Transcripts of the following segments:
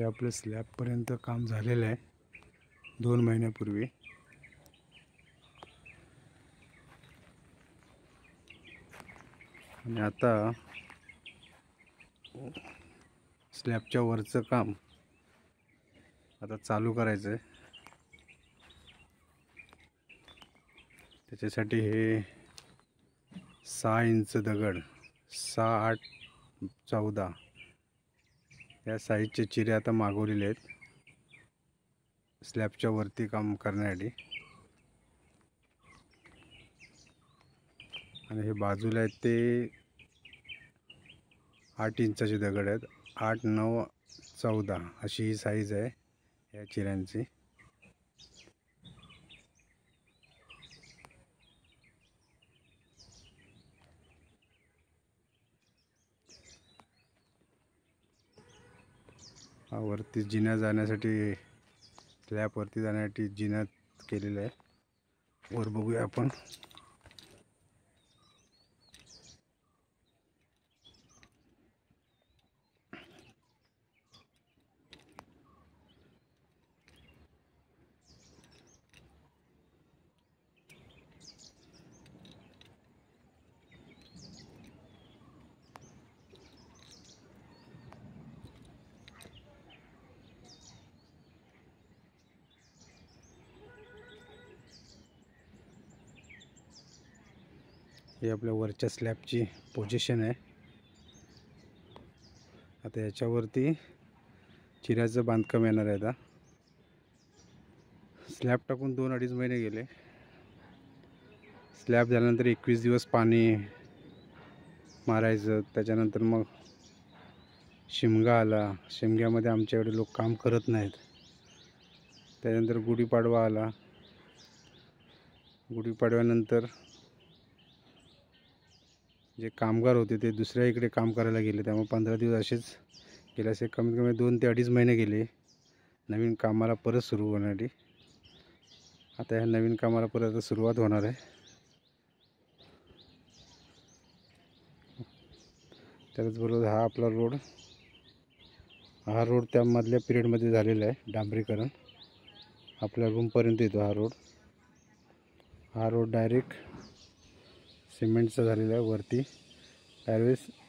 हे आपलं स्लॅबपर्यंत काम झालेलं आहे 2 महिन्यापूर्वी. आणि आता स्लॅबच्या वरचं काम आता चालू करायचं आहे. त्याच्यासाठी हे 6 इंच दगड 6, 8, 14 या साईजचे चिरे आता मागवलेले आहेत स्लॅबच्या वरती काम करण्यासाठी. आणि हे बाजूला आहेत ते 8 इंचाचे दगड आहेत. 8, 9, 14 अशी ही साईज आहे या चिऱ्यांची. हा वरती जिना जाण्यासाठी स्लॅब वरती जाण्यासाठी जिना केलेला आहे. वर बघूया आपण. हे आपल्या वरच्या स्लॅबची पोझिशन आहे. आता याच्यावरती चिऱ्याचं बांधकाम येणार आहे. आता स्लॅब टाकून 2-2.5 महिने गेले. स्लॅब झाल्यानंतर 21 दिवस पाणी मारायचं. त्याच्यानंतर मग शिमगा आला. शिमग्यामध्ये आमच्याकडे लोक काम करत नाहीत. त्यानंतर गुढीपाडवा आला. गुढीपाडव्यानंतर जे कामगार होते ते दुसऱ्या इकडे काम करायला गेले. त्यामुळे 15 दिवस असेच गेले. असे कमीत कमी 2 ते 2.5 महिने गेले नवीन कामाला परत सुरू होण्यासाठी. आता ह्या नवीन कामाला परत सुरुवात होणार आहे. त्याचबरोबर हा आपला रोड, हा रोड त्यामधल्या पिरियडमध्ये झालेला आहे डांबरीकरण. आपल्या रूमपर्यंत येतो हा रोड. हा रोड डायरेक्ट सिमेंटचा झालेला आहे. वरती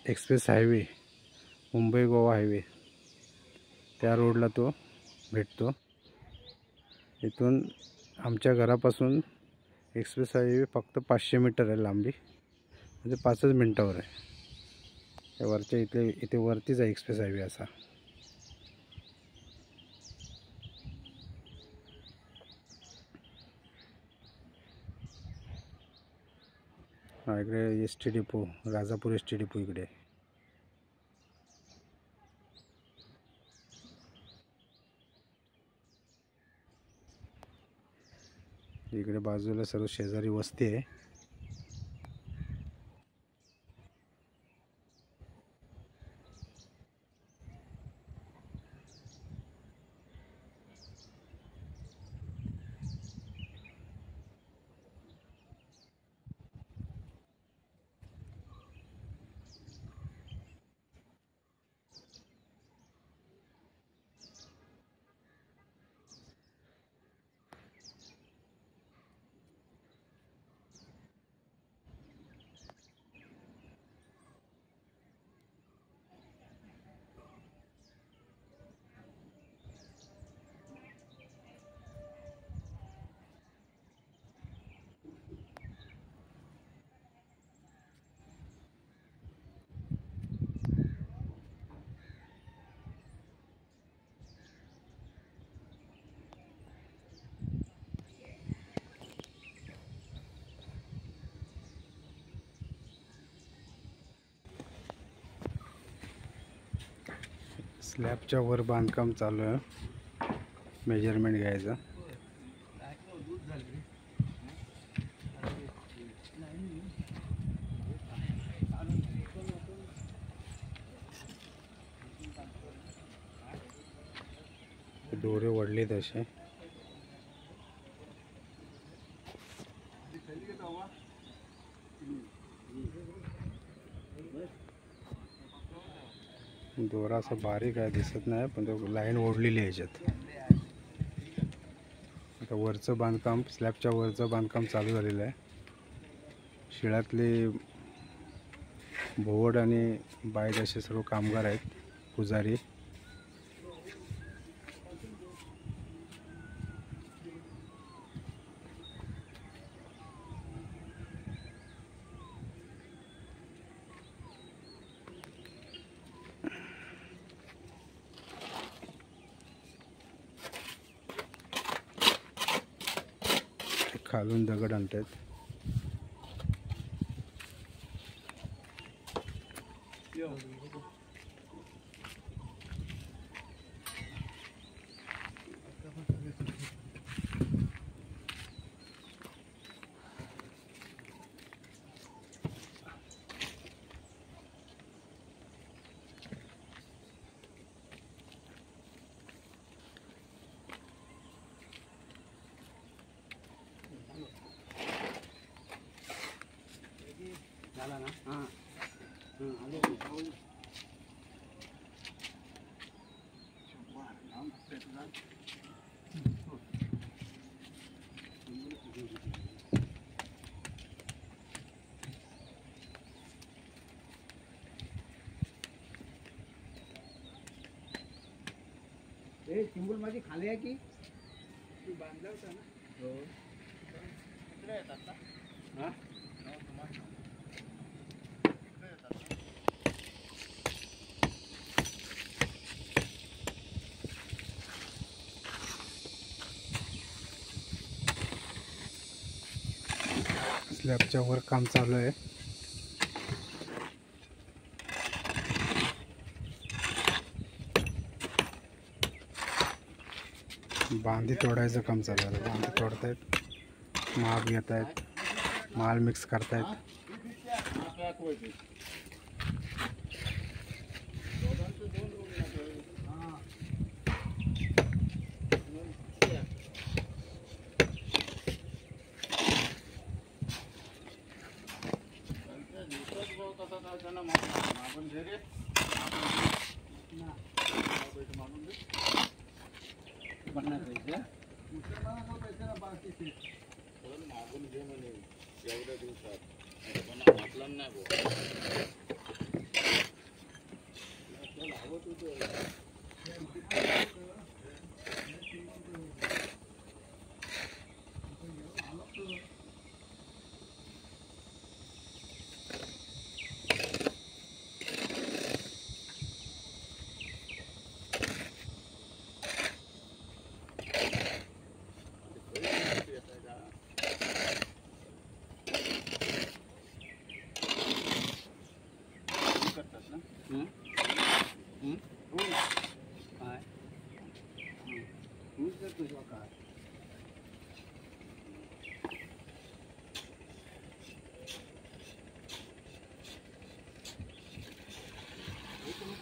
express highway, Mumbai Goa highway त्या रोडला तो भेटतो. इथून आमच्या घरापासून एक्सप्रेस हायवे फक्त 500 मीटर आहे लांबी, म्हणजे 5च मिनटावर आहे. त्या वरच्या इथे वरतीच आहे एक्सप्रेस हायवे असा. हा इकडे S T depot, Rajapur S T depot इकडे. इकडे बाजूला सर्व शेजारी वस्ती आहे. स्लॅबच्या वर बांधकाम चालू आहे. मेजरमेंट घ्यायचं. दोरे वडले तसे. दोरा असा बारीक आहे, दिसत नाही, पण तो लाईन ओढलेली आहे याच्यात. आता वरचं बांधकाम, स्लॅबच्या वरचं बांधकाम चालू झालेलं आहे. शिळ्यातले भोवड आणि बायड असे सर्व कामगार आहेत, पुजारी. खालून दगड आणतात. चिंबूल माझी खाली आहे की तू बांधला होता ना. हो येतात ना. स्लॅबच्या वर काम चालू आहे. बांधी तोडायचं काम चालू आहे. बांधी तोडतायत, माप घेत आहेत, माल मिक्स करतायत.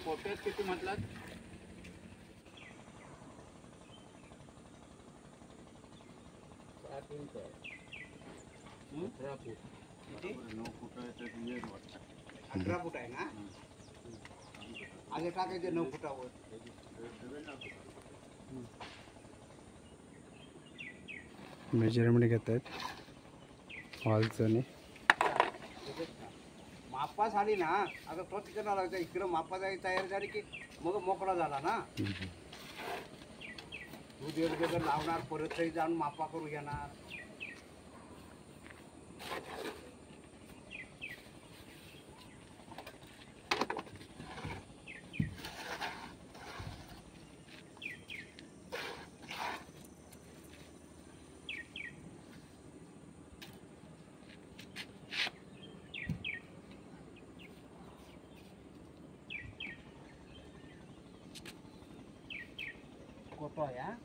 फोटो किती म्हटलात? 7 इंच 18 फूट. 9 फूट आहे तर 18 फूट आहे ना. आगे टाकायचे 9 फुटावर. मेजरमेंट घेत आहेत हॉलचं. आणि मापास आली ना, आता तो तिकडं लागतं इकडं मापास तयार झाली की मग मोकळा झाला ना. दूध एक लावणार, परत तरी जाऊन मापा करू घेणार. कोतो आहे हा.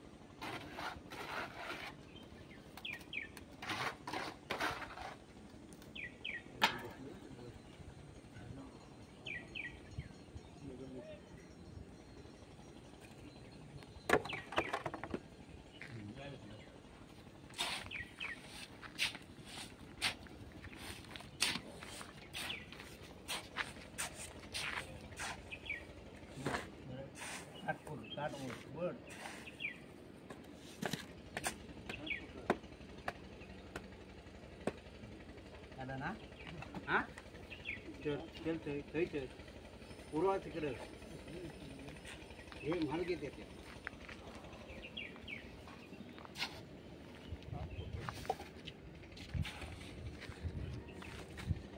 समजलं ना हा चल चल चल चल चल पूर्वा तिकडं हे माल घेते ते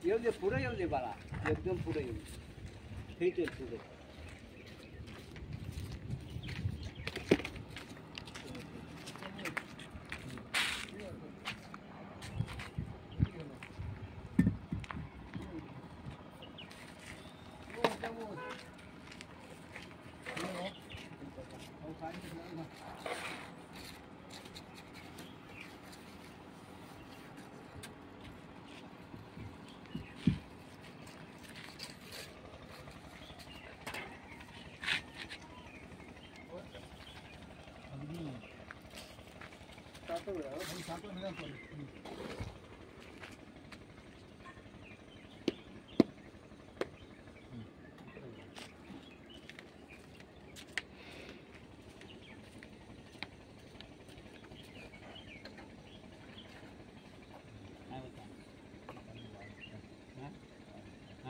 येऊ दे पुढे येऊ दे बाळा एकदम पुढे येऊ हे चल पुढे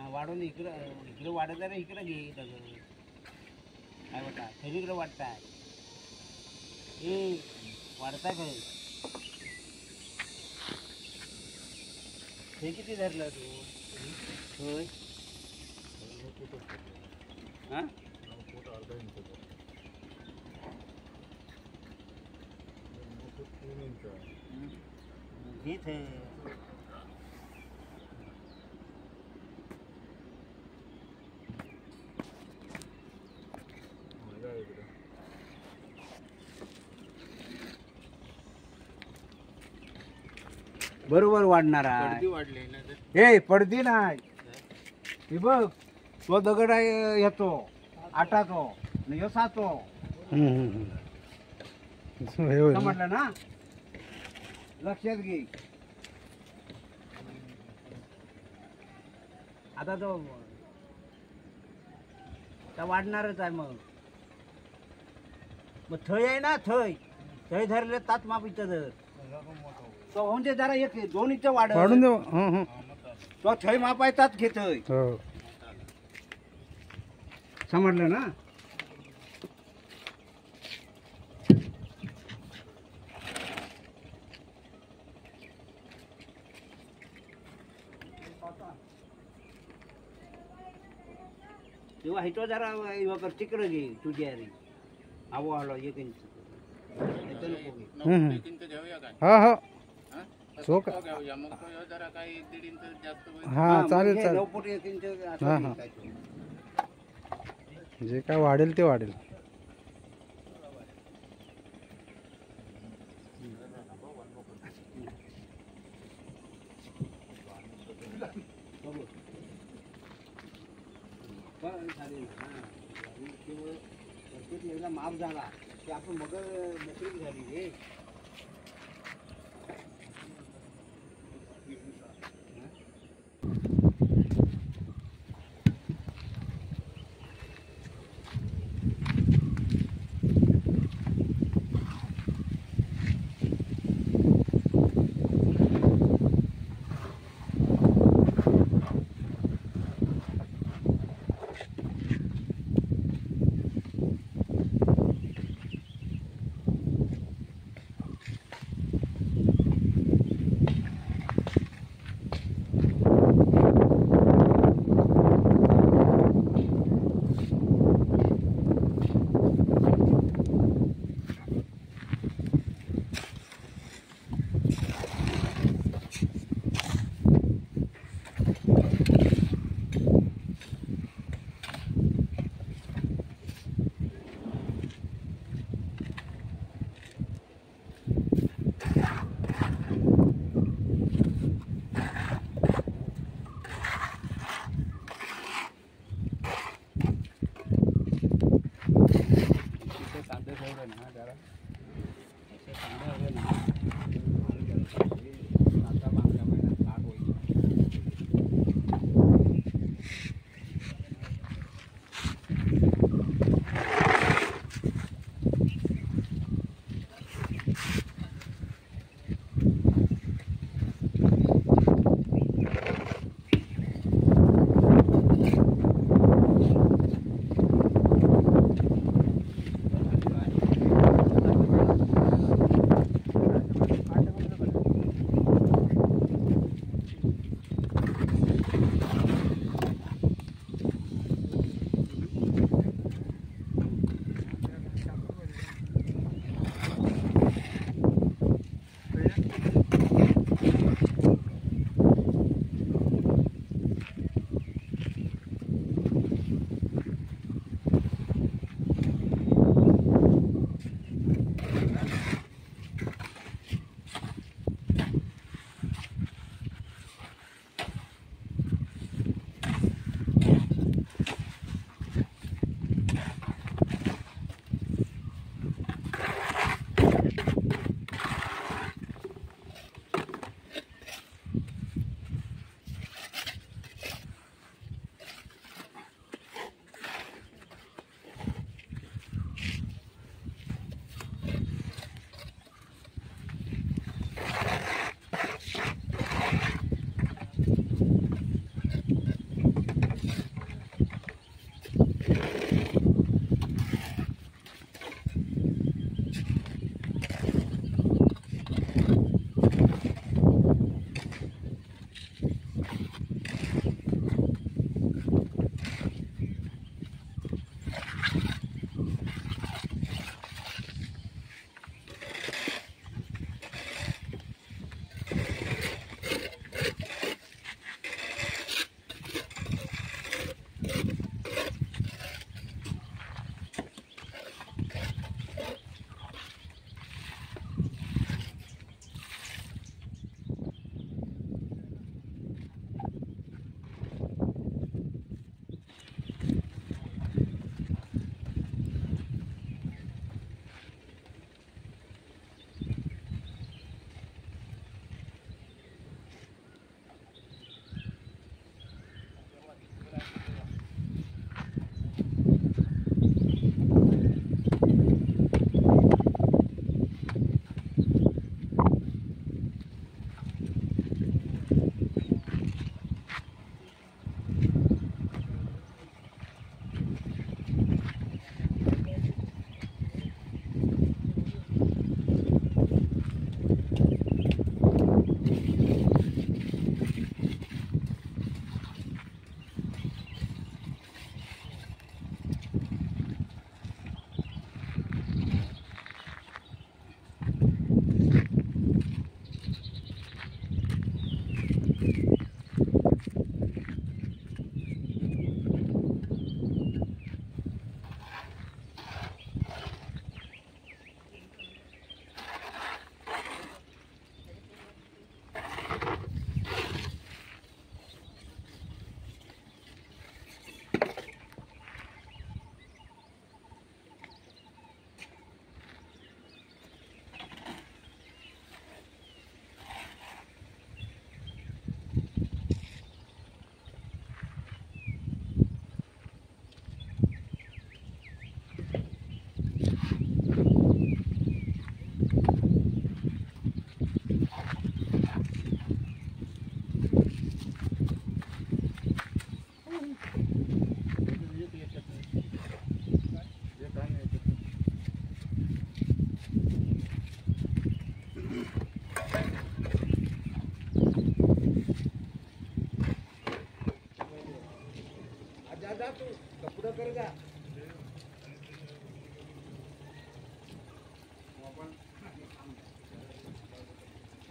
वाढून इकडे वाढत आहे इकडे घे काय वाटतं सगळीकडे वाटताय ए वाढताय काय हे किती धरलं तू होय हा घेत बरोबर वाढणार आहे हे पडदी नाही हे बघ तो दगड आहे येतो आटातो आणि ह्यो सातो हे होईल ना. समजलं ना लक्षात घे आता तो वाढणारच आहे मग थय आहे ना थय थय धरले तात मापीचं धर तो म्हणजे जरा एक दोन्हीचं वाढून देऊ तो थय मापायचाच घेतोय हो समजलं ना तेव्हा हिटो जरा तिकडं घे तुझ्या आવો आलो एक इंच हा हा सो का हा चालेल चालेल 9 फूट 1 इंच असं हा, हा. घे. जे काय वाढेल ते वाढेल माप झाला की आपण मग मोकळी झाली रे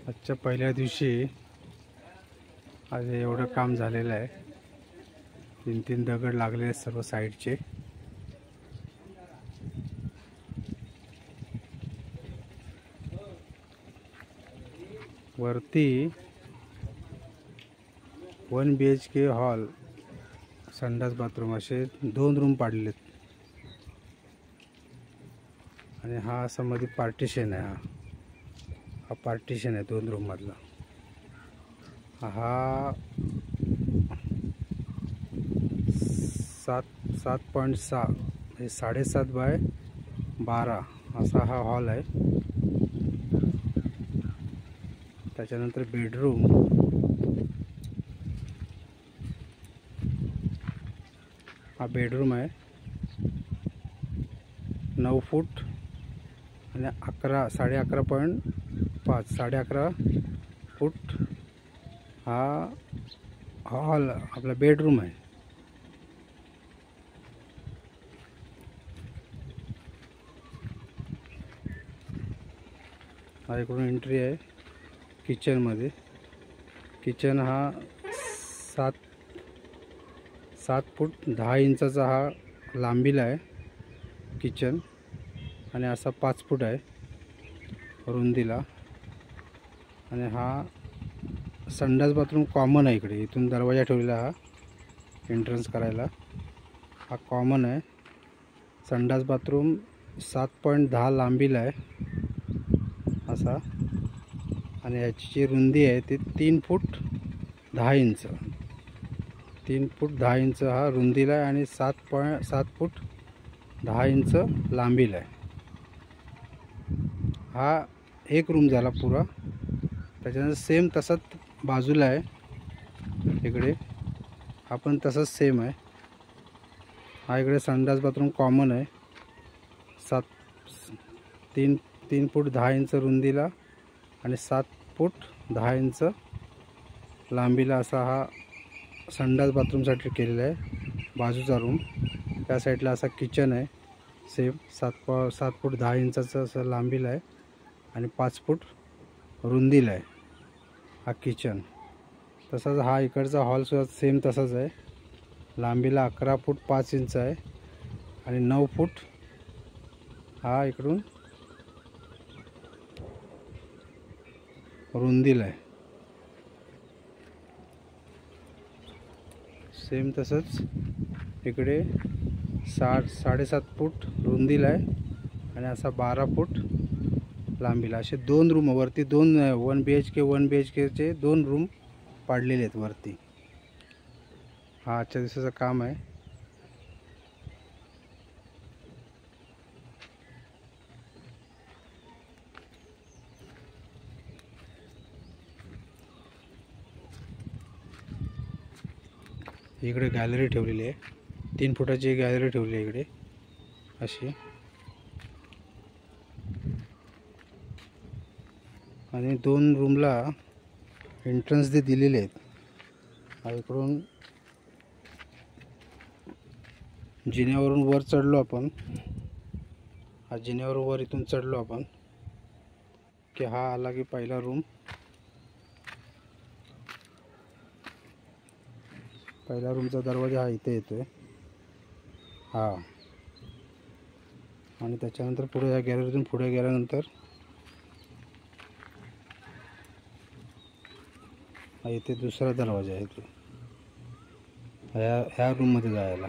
आजच्या पहिल्या दिवशी आज एवढं काम झालेलं आहे. 3-3 दगड लागलेले आहेत सर्व साईडचे. वरती 1 BHK हॉल, संडास बाथरूम असे 2 रूम पाडलेत. आणि हा असा मध्ये पार्टिशन आहे. हा पार्टिशन आहे 2 रूम मधला. हा 7.6 म्हणजे 7.5 बाय 12 असा हा हॉल आहे. त्याच्यानंतर बेडरूम, हा बेडरूम आहे 9 फूट आणि 11.5 फूट हा हॉल आपला बेडरूम आहे. हा इकडून एंट्री आहे किचनमध्ये. किचन हा 7 फूट 10 इंचाचा हा लांबीला आहे किचन. आणि असा 5 फूट आहे रुंदीला. आणि हा संडास बाथरूम कॉमन आहे इकडे. इथून दरवाजा ठेवलेला हा एंट्रन्स करायला. हा कॉमन आहे. संडास बाथरूम 7.10 लांबीला आहे असा. आणि याची जी रुंदी आहे ती 3 फूट 10 इंच. 3 फूट 10 इंच हा रुंदीला आहे आणि 7 फूट 10 इंच लांबीला आहे. हा एक रूम झाला पुरा. त्याच्यानंतर सेम तसाच बाजूला आहे इकडे. हा पण तसाच सेम आहे. हा इकडे संडास बाथरूम कॉमन आहे. 3 फूट 10 इंच रुंदीला आणि 7 फूट 10 इंच लांबीला असा हा संडास बाथरूमसाठी केलेला आहे. बाजूचा रूम त्या साईडला असा किचन आहे सेम 7 फूट 10 इंचाचं असं लांबीला आहे आणि 5 फूट रुंदीला आहे हा किचन. तसाच हा इकडचा हॉलसुद्धा सेम तसाच आहे. लांबीला 11 फूट 5 इंच आहे आणि 9 फूट हा इकडून रुंदीला आहे. सेम तसंच इकडे 7.5 फूट रुंदीला आहे आणि असा 12 फूट लांबीला. असे 2 रूम वरती 1 BHK 2 रूम पाडलेले आहेत वरती. हा आजच्या दिवसाचं काम आहे. इकडे गॅलरी ठेवलेली आहे. 3 फुटाची गॅलरी ठेवली आहे इकडे अशी. आणि 2 रूमला एंट्रन्स ते दिलेले आहेत. हा इकडून जिन्यावरून वर चढलो आपण. हा जिन्यावरून वर इथून चढलो आपण की हा आला की पहिला रूम. पहिला रूमचा दरवाजा हा इथे येतोय हा. आणि त्याच्यानंतर पुढे या गॅलरीतून पुढे गेल्यानंतर हा इथे दुसरा दरवाजा आहे. ह्या रूममध्ये जायला